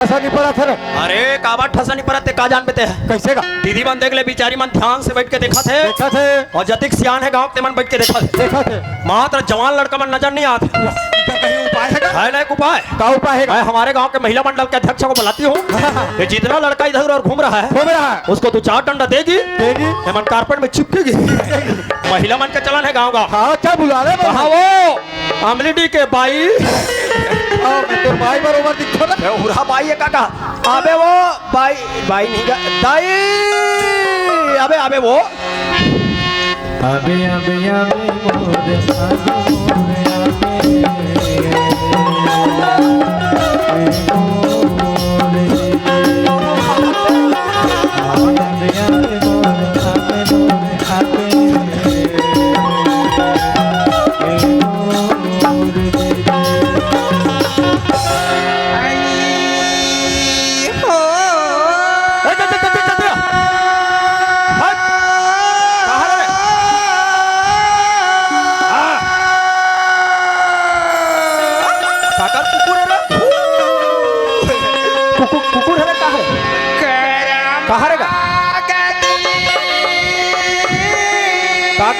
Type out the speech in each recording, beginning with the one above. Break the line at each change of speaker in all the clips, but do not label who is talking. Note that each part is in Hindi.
ठसा नहीं पड़ा था।
अरे काबा ठसा नहीं पड़ा ते का जान बेते है
कैसे का
दीदी मन देख ले बेचारी मन ध्यान से बैठ के देखा थे और जतिक सियान है गांव के मन बैठ के देखा थे मात्र जवान लड़का मन नजर नहीं आते।
कहीं उपाय है
ना एक उपाय
का उपाय है?
मैं हमारे गांव के महिला मंडल के अध्यक्ष को बुलाती हूँ। ये जितना लड़का इधर उधर घूम रहा है उसको तू 4 डंडा देगी मन कारपेट में चिपकेगी। महिला मन का चलन है गाँव का।
हाँ क्या बुला रहे
कहा वो अमलीडी के बाई
तो भाई बरोबर दिखो ना
उरा बाई है काका अबे वो बाई बाई नहीं का दाई अबे अबे वो
अबे अबे अबे मोरे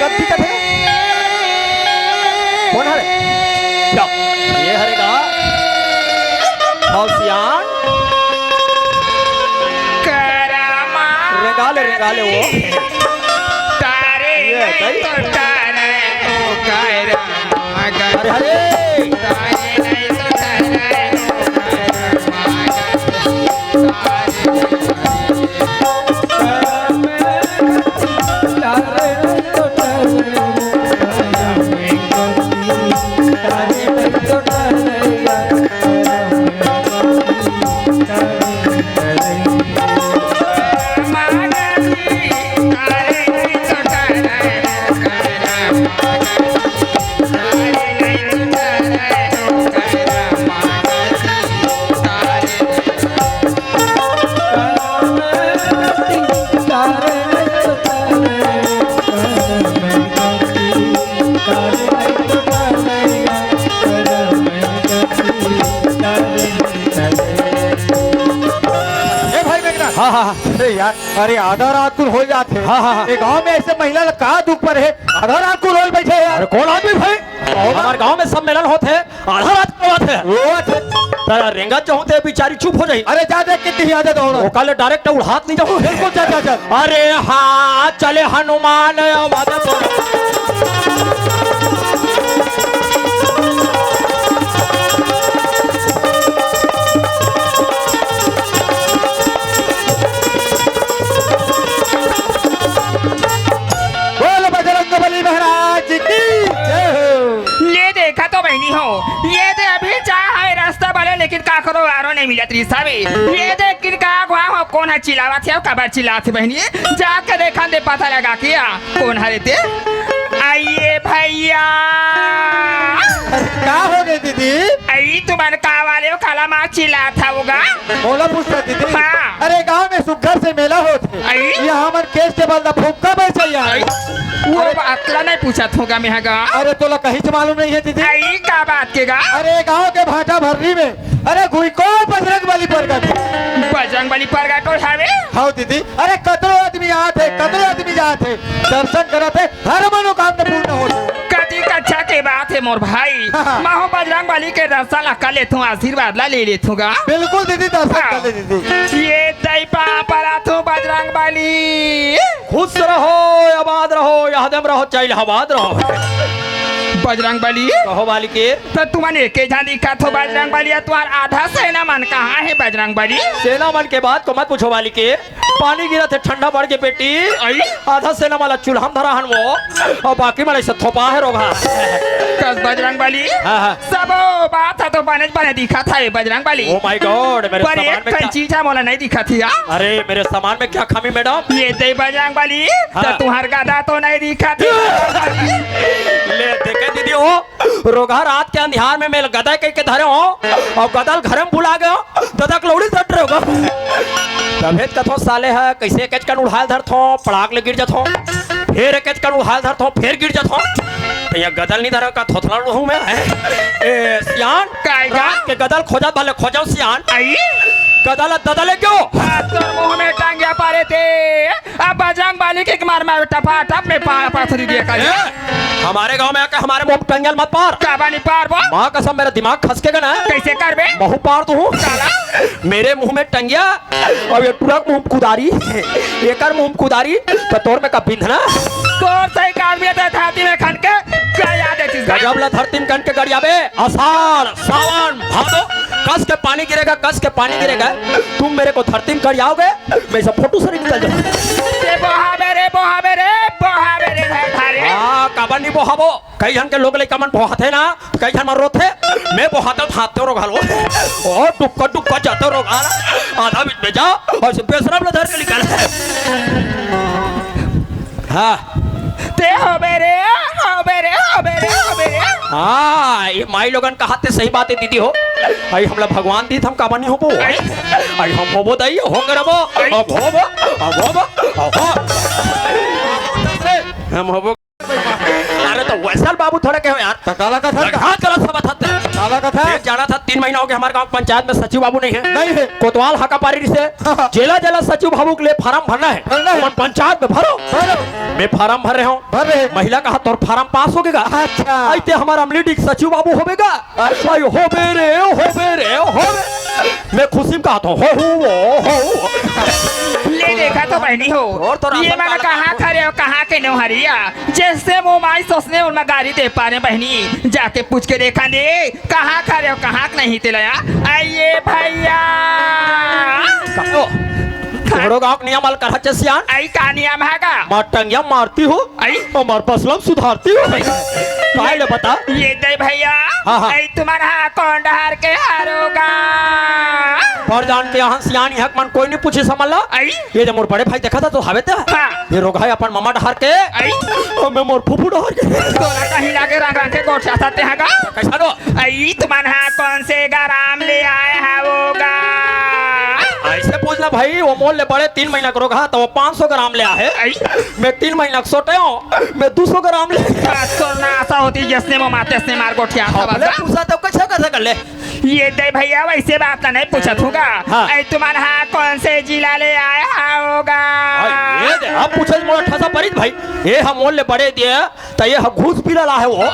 गद्दी का कौन है ये हरेगा हौसियान रेगाले रेगाले वो
तारे तो तारे ओ कायरा
अरे हरे
अरे यार अरे आधा रात को हो जाते। गांव में ऐसे महिला कहा दुख पर है आधा रात को रोल बैठे यार।
कौन आदमी भाई हमारे गांव में सब मिलन होते आधा रात की बात है रेंगा जो होते बेचारी चुप हो जाए।
अरे जा देख कितनी आदत हो
वो कल डायरेक्ट उड़ात नहीं जाओ
बिल्कुल जा
अरे हाँ चले हनुमान
हो ये दे अभी चाह है रास्ता वाले लेकिन का करो आरो नहीं मिला त्रिसा भी ये दे किन का हुआ हो कौन है चिल्लावा थे कब चिल्ला थे बहनी जाके देखा दे पता लगा किया कौन है रे आइए भैया
क्या हो गई दीदी?
आई तुम्हारे का वाले काला माँ चिल्ला था होगा
बोला पूछता दीदी।
हाँ।
अरे गांव में सुगर से मेला होते यहाँ हमारे केस के बंदा फूका बैठा यार
वो अकला नहीं पूछा होगा मैं गा
अरे तो कहीं से मालूम नहीं है दीदी
आई का बात के गा
अरे गांव के भाटा भर्री में अरे कोई को बजरंग बली पर
तो हावे
हाँ दीदी अरे कतरो आदमी आते कतरो आदमी जाते दर्शन करते हर मनोकामना पूर्ण हो
कति कच्छा के बात है मोर भाई माहो बजरंग बली के दर्शन ला कर लेथूं आशीर्वाद ला ले लेथूंगा
बिल्कुल दीदी दर्शन कर ले दीदी
ये दई पापरा तू बजरंग बली
खुश रहो आबाद रहो यादम रहो चाइल आबाद रहो
बजरंग बली
कहो बालिके
तो तुम्हारे के जहाँ दिखा तो बजरंग बली तुम्हार आधा सेना मन कहाँ है बजरंग बली
सेना मन के बाद को मत पूछो बालिके पानी गिरा थे ठंडा बढ़ के बेटी आधा सेना वाला चूल्हा धरा हन वो और बाकी वाले से थोपा है रोगा
कस बजरंग बली सब बात है तो बने दिखा था Bajrang Bali
oh my God मेरे
पर एक कई चीज है मोला नहीं दिखा थी
अरे मेरे सामान में क्या खामी मैडम
ये दे बजरंग बली तो तुम्हार गदा तो नहीं दिखा थी
ले देखे दीदी हो रोगा रात के अंधियार में मैं गदा के धरे हो और गदल घर में बुला गयो ददक लौड़ी सट रहे हो तभेत कथो साले है कैसे कैच कर उड़ाल धरथो पड़ाक ले गिर जथो फिर कैच कर उड़ाल धरथो फिर गिर जथो तो ये गदल नहीं धरा का थोथला हूं मैं ए सियान
कायगा
के गदल खोजत वाले खोजो सियान
आई
गदल ददले क्यों
हाथ तो मुंह में टांगिया पारे थे अब बजरंग बाली के मार मार टपा टप में पाथरी दिया कर
हमारे गांव में आके हमारे मुंह टंगल मत पार
काबानी पार वो
माँ कसम मेरा दिमाग खसकेगा ना
कैसे कर बे
बहु पार तो हूँ
साला
मेरे मुंह में टंगिया और ये तुरक मुंह कुदारी एकर मुंह कुदारी तो तोर में का बिंधना
तोर सही कार भी था छाती में खन के क्या याद है चीज
गजब ला धरती में कन के गड़िया बे आषाढ़ सावन भादो कस के पानी गिरेगा कस के पानी गिरेगा तुम मेरे को धरती में गड़ियाओगे मैं सब फोटो से निकल जाऊँ
बोहाबे रे धारे
हाँ कबन नहीं बोहाबो कई जन के लोग ले कमन बोहाते ना कई जन मर रोते मैं बोहाता हाथते रो घालो और टुक्का जाते रो घाला आधा बीच में जाओ और सिर्फ बेसरा धर के निकाल हाँ
ते हो बेरे
हाँ ये माई लोगन कहाते सही बात है दीदी हो आई हमला भगवान दी हम काबा नहीं हो बो आई हम होबो दई हो गरबो अब होबो हम होबो अरे तो वैसल बाबू थोड़े के हो यार
काला का था
हां गलत सब था
काला का था
एक जाना था 3 महीना हो गया हमारे गांव पंचायत में सचिव बाबू नहीं है
नहीं है
कोतवाल हकापारी से जिला सचिव बाबू के लिए फार्म भरना है
भरना है।
पंचायत में भरो मैं फार्म भर रहे हूँ
भर रहे
महिला का हाथ और फार्म पास हो गएगा
अच्छा
आइते हमारा अमलीडिक सचिव बाबू होवेगा अच्छा हो बे मैं खुशी में कहता हूँ हो
ले देखा तो बहनी हो
और तो
ये मैंने कहाँ खड़े हो कहाँ के नो हरिया जैसे वो माई सोचने उनमें गाड़ी दे पा रहे बहनी जाके पूछ के देखा दे कहाँ खड़े हो कहाँ नहीं तिलाया आइए भैया
थोड़ो गाँव नियम अल कर सियान
आई का नियम है का
माटंगिया मारती हो
आई
हमारे पसलम सुधारती हो काय ले बता
ये दे भैया
हाँ।
आई तुम्हारा कौन डहार के हारोगा
और जान के यहाँ सियान हक मन कोई नहीं पूछे समझ ला
आई
ये जब मोर बड़े भाई देखा था तो हवे था
हाँ।
ये रोग है अपन मामा डहार के
आई
और मैं मोर फुफू डहार के
तोला कहीं लागे रंग रंग के गोट चाहते हैं का
कैसा रो
आई तुम्हारा कौन से गराम ले आए हैं होगा
ऐसे पूछना भाई वो मोल ले बड़े 3 महीना का रोग है तो वो 500 ग्राम ले आए
आई
मैं 3 महीना सोटे हूँ मैं 200 ग्राम ले
बात तो ना ऐसा होती जैसे वो माते से मार गोठिया
हमने पूछा तो कैसे कैसे कर ले
ये दे भैया वैसे बात नहीं पूछा होगा
हाँ।
ऐ तुम्हारा कौन से जिला ले आया होगा
ये दे अब पूछे मोर ठसा परित भाई ये हम मोल ले बड़े दिए तो ये घूस पी रहा है वो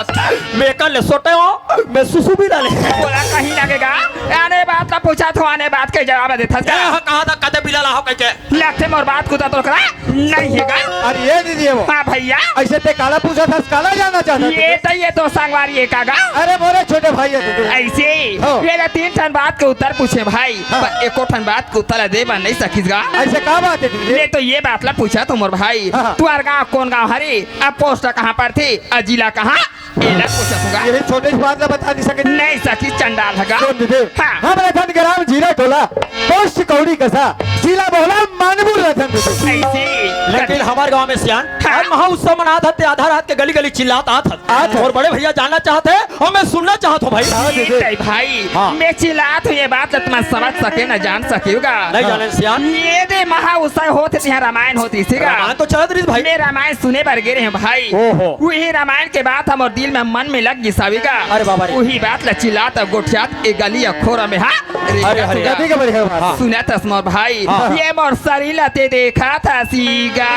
मैं कल ले सोटे हूँ मैं सुसु भी डाले
बोला कहीं लगेगा आने बात ना पूछा तो आने बात के जवाब देता
कहा था कदे बिला लाओ कैसे
लगते मोर बात को तो करा नहीं है का
अरे ये दीदी वो
हाँ भैया
ऐसे ते काला पूछा था काला जाना चाहता
ये तो संगवारी ये कागा
अरे मोरे छोटे भाई है तू
ऐसे
हाँ।
ये 3 ठन बात के उत्तर पूछे भाई
हाँ।
पर एको ठन बात के उत्तर दे बन नहीं सकीगा
ऐसे का बात है दीदी
ये तो ये बात ला पूछा तो मोर भाई
हाँ।
तुम्हार गाँव कौन गाँव हरी अब पोस्ट कहाँ पर थी और जिला कहाँ ये ला पूछा होगा
ये छोटे से बात बता नहीं सके
नहीं सकी चंडाल हगा
सुन दीदी
हाँ।
हम रतन ग्राम जीरा टोला पोस्ट कौड़ी कसा जिला बोला मानपुर रतन दीदी
ऐसे
लेकिन हमारे गांव में सियान
हाँ।
आज महा उत्सव मना था आधा रात के गली गली चिल्लाता था और बड़े भैया जानना चाहते और मैं सुनना चाहता हूँ भाई
ये दे भाई
हाँ।
मैं चिल्ला तो ये बात तुम समझ सके न जान सकेगा
नहीं जाने सियान
ये दे महा उत्सव होते थे रामायण होती सीगा
रामायण तो चलत रही भाई
मैं रामायण सुने बर गे रहे भाई
ओहो।
वही रामायण के बात हमारे दिल में मन में लग गई साविका
अरे बाबा रे।
वही बात लचिलात गोठियात एक गली अखोरा में हाँ
अरे अरे
गति के बढ़िया बात
हाँ।
सुना था मोर भाई
हाँ।
ये मोर शरीर लते देखा था सीगा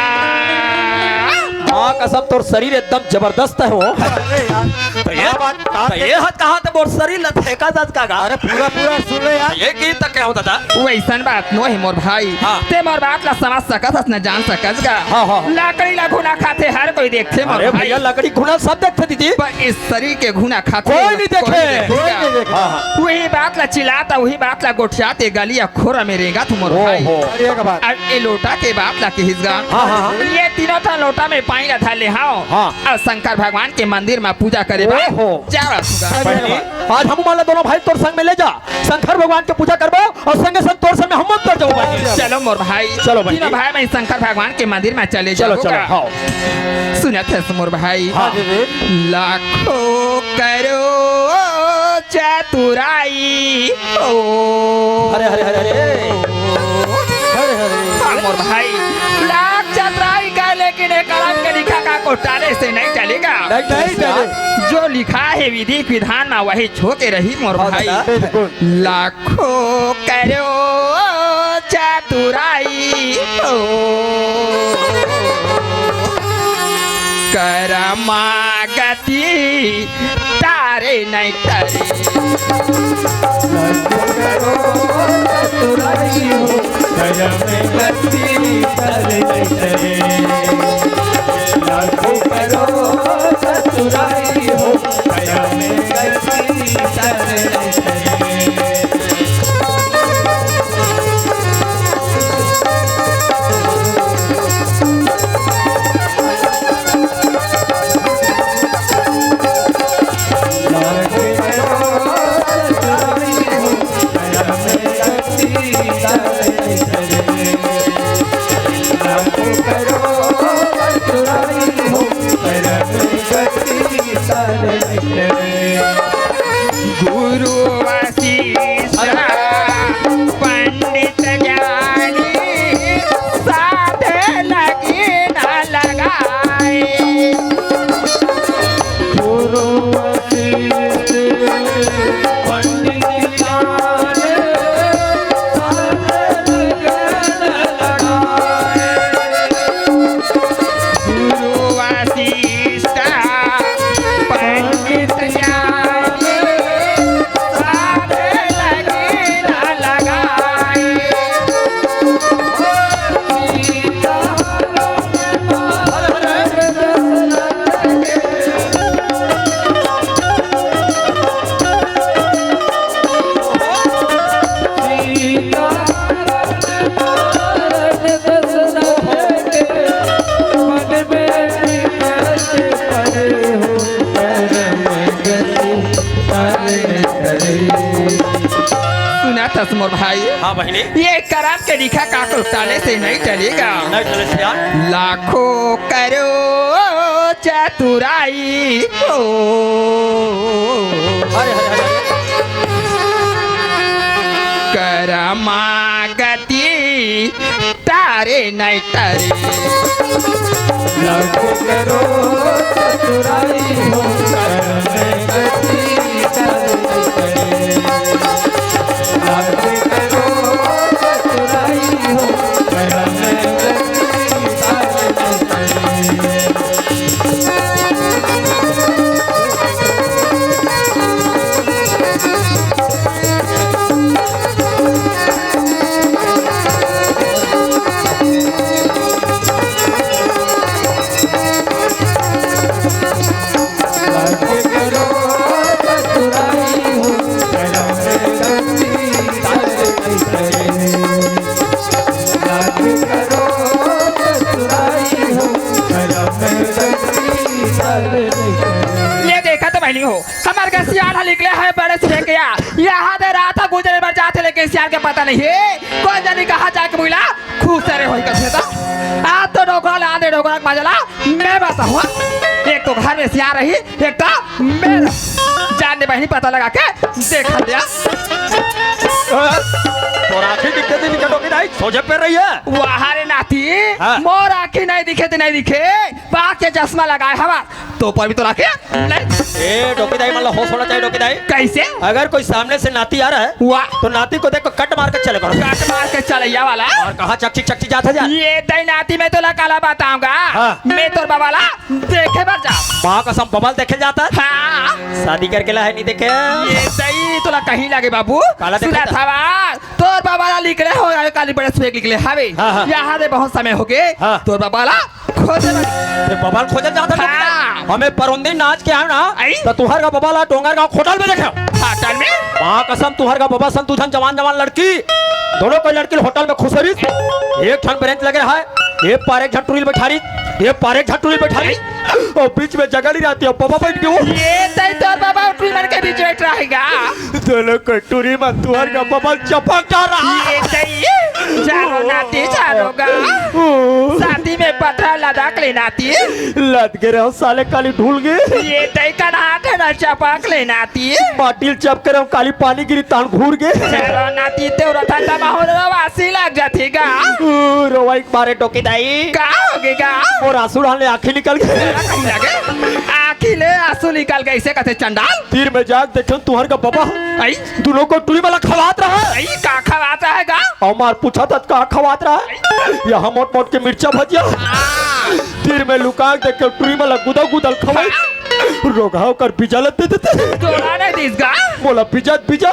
माँ कसम तोर शरीर एकदम जबरदस्त है वो
अरे यार
तो ये
क्या बात
तो ये हद कहा तो मोर शरीर लथेका दस का
अरे पूरा पूरा सुन ले यार
ये की तक क्या होता था
वैसन बात नो है मोर भाई
हाँ।
ते मोर बात ला समझ सकत न जान सकत गा
हाँ, हाँ।
लकड़ी ला घुना खाते हर कोई देखते मोर
अरे
भाई
भैया लकड़ी घुना सब देखते दीदी
पर इस शरीर के घुना खाते
कोई नहीं देखे।
कोई
देखेगा।
नहीं देखा
हाँ हाँ
वही बात ला चिल्लाता वही बात ला गोठियाते गली अखोरा में रहेगा तुम मोर भाई
ओहो।
बढ़िया का बात
अब ये लोटा के बात ला के हिसगा
हाँ, हाँ, हाँ।
ये तीनों था लोटा में पानी ला धाले हाओ
हाँ।
और शंकर भगवान के मंदिर में पूजा करे बा
ओहो।
जावा सुगा
पहले आज हम माला दोनों भाई तोर संग में ले जा शंकर भगवान की पूजा करबो और संगे संग तोर संग में हम मत कर जाओ भाई
चलो मोर भाई
चलो भाई।
तीनों भाई मैं शंकर भगवान के मंदिर में चले
चलो चलो
जाऊंगा
हाँ
सुनत है मोर भाई
हाँ।
दीदी
लाखों करो चतुराई ओ
अरे अरे अरे अरे
अरे अरे
हाँ, मोर भाई लाख चतुराई का लेकिन एक कलम के लिखा का को टाले से नहीं चलेगा
नहीं चले
जो लिखा है विधि विधान में वही छो के रही मोर
हाँ,
भाई
बिल्कुल
लाखों करो मागती तारे नहीं तारे
चतुराई हो दया में गति करे नहीं करे लाखों करो चतुराई हो दया में गति करे नहीं करे
गुरु वशिष्ठ पंडित ज्ञानी साधे लगी न लगाए
गुरु वशिष्ठ पंडित ज्ञानी साधे लगन लगाए
गुरु वशिष्ठ पंडित ज्ञानी साधे लगी न लगाए सुना तस्मोर भाई
हाँ बहनी
ये करम के लिखा काको ताले से नहीं चलेगा
नहीं चले सिया
लाखों करो चतुराई हो
अरे अरे अरे
करमागति तारे नहीं तारे
लाखों करो चतुराई हो दया में गति करे नहीं करे लाखों करो चतुराई हो दया में गति करे नहीं करे लाखों करो चतुराई हो दया में गति करे नहीं करे लाखों करो चतुराई हो दया में गति करे नहीं करे
ये देखा तो नहीं हो हमारे घर सियाल निकले है बड़े से गया यहाँ दे रहा था गुजरे बार जाते लेकिन सियाल के पता नहीं है कौन जाने कहाँ जाके बोला खूब सारे हो था आज तो डोकरा ला दे डोकरा मजला मैं बताऊँ एक तो घर में सियाल रही एक तो मेरा जानने बहनी पता लगा के देखा दिया
तो राखी दिखते थे निकटों की नहीं सोचे पे रही है
वहाँ रे नाती
हाँ।
मोर आँखी नहीं दिखे तो नहीं दिखे बाग के चश्मा लगाए हवा तो पर भी तो रखे नहीं
ए डोकी दाई मतलब होश होना चाहिए डोकी दाई
कैसे
अगर कोई सामने से नाती आ रहा है
वाह
तो नाती को देख कट मार के चले करो
काट मार के चलैया वाला
और कहा चक्ची चक्ची जाता जा
ये दई नाती में तो काला बताऊंगा
हाँ।
मैं तो बाबाला देखे बर जा
माँ कसम बबल देखे जाता है
हाँ
शादी करके ला है नहीं देखे
ये दई तो कहीं लगे बाबू
काला देखा
सुना
था।
था तोर बाबाला निकले हो काली बड़े से निकले हवे
हाँ, हाँ।
यहाँ दे बहुत समय हो गए
हाँ।
तोर बाबाला खोजे लगे।
फिर बबल खोजल जाता है
हाँ।
हमें परौंदी नाच के आयो ना
आई?
तो तुहर का बबल डोंगर गांव खोटल में देखे
होटल में
माँ कसम तुहर का बबा सन तुझन जवान जवान लड़की दोनों कोई लड़की होटल में खुशरी एक ठन ब्रेंच लगे रहा है एक पार एक झटुरी बैठा रही एक पार एक झटुरी बैठा रही और बीच में जगह नहीं रहती है पापा बैठ गए
ये दई तोर बाबा उठली मन के बीच बैठ रहेगा
दोनों कटोरी में तुहर का बबल चपक जा रहा है
ये दई जानो नाती जानोगा शादी में पत्थर लदाक ले नाती
लद गए रहो साले काली ढूल गए
ये दई का नाट है ना चपक ले नाती
बाटिल चप कर काली पानी गिरी तान घूर गए
चलो नाती तेरा ठंडा माहौल वासी लग जातीगा
रोवाई मारे टोकी दाई
का होगेगा
और आंसू डालने आंखें निकल गए
कहीं लगे आखी ले आंसू निकल गए इसे कहते चंडाल
तीर में जाग देखो तुहर का बाबा
आई
दोनों को टुरी वाला खवात रहा है
आई का खवाता है गा
और मार पूछा था कहा खवात रहा है यहाँ मोट मोट के मिर्चा भजिया तीर में लुका के टुरी में गुदल गुदल खवाई रोगाव कर बिजा लेते देते
जोड़ा नहीं दिस गा
बोला बिजा बिजा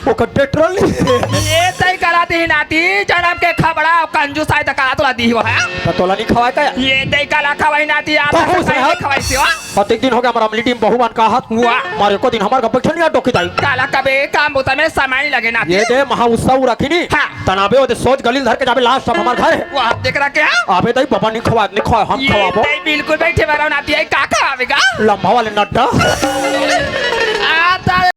वो कर पेट्रोल
ये तय कराती ही नाती जन्म के खबड़ा कंजूस आए तक तो दी हो है
तोला नहीं खवाए का
ये तय कला खवाई नाती आता
बहुत
से
साहब।
खवाई से वा
और एक दिन हो गया हमारा अमली टीम बहुमान का हाथ
हुआ
मारे को दिन हमारे का बैठल नहीं डोकी दाई
काला कबे काम बोता में समय नहीं लगे नाती
ये दे महा उत्सव रखी नी
हाँ।
तनाबे ओदे सोच गली धर के जाबे लास्ट अब हमारे घर है
वो आप देख रहा क्या
आबे दई पापा नहीं खवा हम
ये
खवाबो
तय बिल्कुल बैठे बराव नाती है का खवावेगा
लंबा वाले नड्डा